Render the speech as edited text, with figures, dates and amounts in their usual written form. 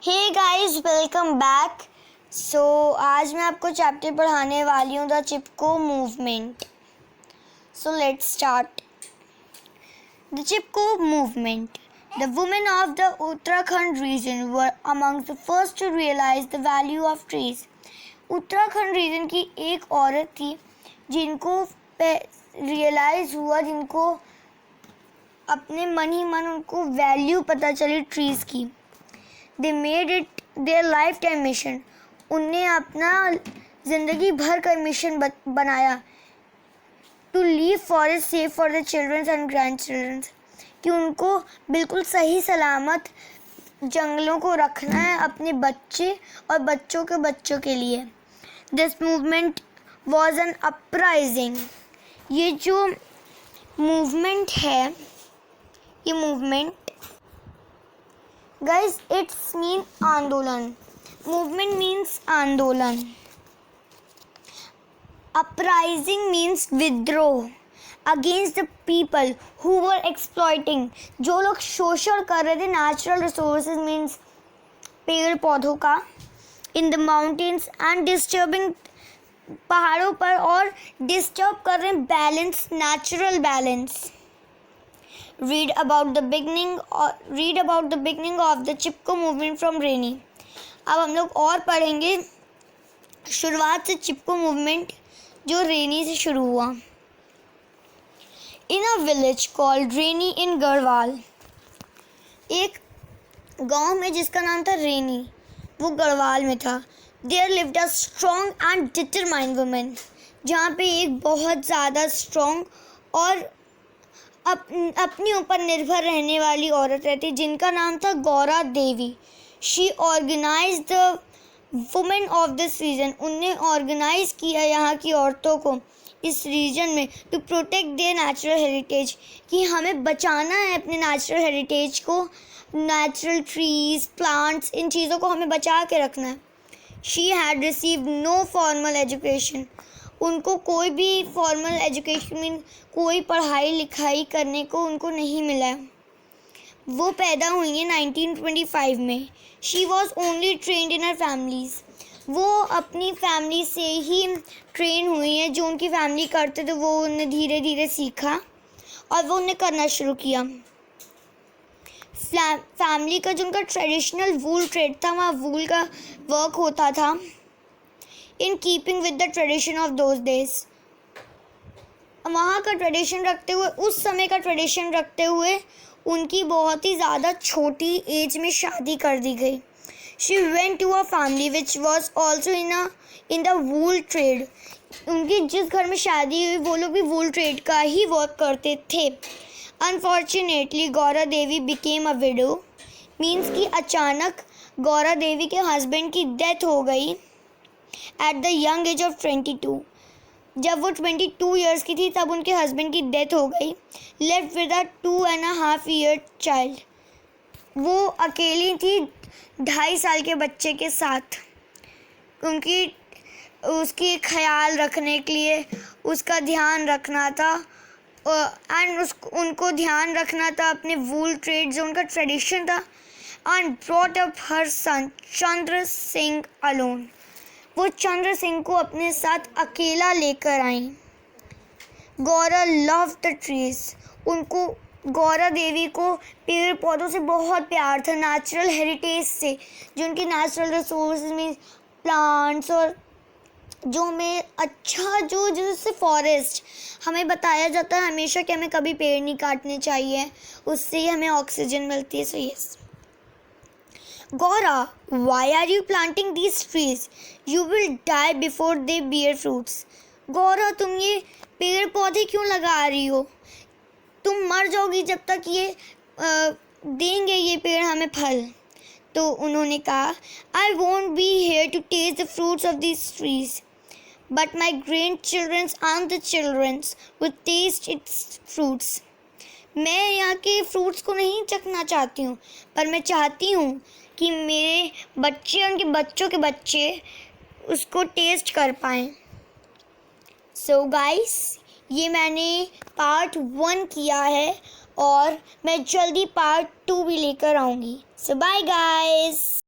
Hey guys, welcome back. आज मैं आपको चैप्टर पढ़ाने वाली हूँ the Chipko movement. Let's start. The Chipko movement. The women of the Uttarakhand region were among the first to realize the value of trees. Uttarakhand region की एक औरत थी जिनको रियलाइज हुआ, जिनको अपने मन ही मन उनको वैल्यू पता चली ट्रीज की। They made it their lifetime mission. उन्हें अपना ज़िंदगी भर का मिशन बनाया to leave forest safe for the children and grandchildren, कि उनको बिल्कुल सही सलामत जंगलों को रखना है अपने बच्चे और बच्चों के बच्चों के लिए। This movement was an uprising. ये जो मूवमेंट है, ये मूवमेंट Guys, it's mean आंदोलन। Movement means आंदोलन। Uprising means withdraw against the people who were exploiting. जो लोग शोषण कर रहे थे natural resources means पेड़ पौधों का in the mountains and disturbing पहाड़ों पर और disturb कर रहे हैं balance, natural balance. Read about the beginning of the Chipko movement from रेनी। अब हम लोग और पढ़ेंगे शुरुआत से चिपको मूवमेंट जो रेनी से शुरू हुआ। In a village called rainy in Garhwal, एक गांव में जिसका नाम था रेनी, वो गढ़वाल में था। There lived a strong and determined woman, जहाँ पे एक बहुत ज़्यादा स्ट्रॉन्ग और अपने ऊपर निर्भर रहने वाली औरत रहती, जिनका नाम था Gaura Devi. She organise the women of this region. उनने ऑर्गेनाइज किया यहाँ की औरतों को इस रीजन में to protect their natural heritage, कि हमें बचाना है अपने नेचुरल हेरिटेज को, नेचुरल ट्रीज, प्लांट्स, इन चीज़ों को हमें बचा के रखना है। She had received no formal education. उनको कोई भी फॉर्मल एजुकेशन मीन कोई पढ़ाई लिखाई करने को उनको नहीं मिला। वो पैदा हुई है 1925 में। She was only trend in her families. वो अपनी फैमिली से ही ट्रेन हुई है, जो उनकी फैमिली करते थे वो उन्हें धीरे धीरे सीखा और वो उन्हें करना शुरू किया। फैमिली का जो उनका ट्रेडिशनल वूल ट्रेड था, वहाँ वूल का वर्क होता था in keeping with the tradition of those days. वहाँ का ट्रेडिशन रखते हुए, उस समय का ट्रेडिशन रखते हुए उनकी बहुत ही ज़्यादा छोटी एज में शादी कर दी गई। She went to a family which was also in the wool trade. उनकी जिस घर में शादी हुई वो लोग भी वूल ट्रेड का ही वर्क करते थे। Unfortunately Gaura Devi became a window, means कि अचानक गौरा देवी के हस्बैंड की डेथ हो गई at the young age of 22। जब वो 22 ईयर्स की थी तब उनके हस्बैंड की डेथ हो गई। Left with a 2.5 year child. वो अकेली थी 2.5 साल के बच्चे के साथ। उसकी ख्याल रखने के लिए उसका ध्यान रखना था एंड उनको ध्यान रखना था अपने वूल ट्रेड जो उनका ट्रेडिशन था। And brought up her son Chandra Singh alone. वो चंद्र सिंह को अपने साथ अकेला लेकर आई। Gaura love the trees. उनको, गौरा देवी को पेड़ पौधों से बहुत प्यार था, नेचुरल हेरिटेज से, जो उनकी नेचुरल रिसोर्सेज में प्लांट्स और जो हमें अच्छा जो जैसे फॉरेस्ट हमें बताया जाता है हमेशा कि हमें कभी पेड़ नहीं काटने चाहिए, उससे ही हमें ऑक्सीजन मिलती है। So yes Gora, why are you planting these trees? You will die before they bear fruits. Gaura, तुम ये पेड़ पौधे क्यों लगा रही हो? तुम मर जाओगी जब तक ये देंगे ये पेड़ हमें फल। तो उन्होंने कहा, I won't be here to taste the fruits of these trees, but my grandchildren and the children will taste its fruits. मैं यहाँ के फ्रूट्स को नहीं चखना चाहती हूँ, पर मैं चाहती हूँ कि मेरे बच्चे और उनके बच्चों के बच्चे उसको टेस्ट कर पाएँ। सो गाइस, ये मैंने पार्ट 1 किया है और मैं जल्दी पार्ट 2 भी लेकर आऊँगी। सो बाय गाइस।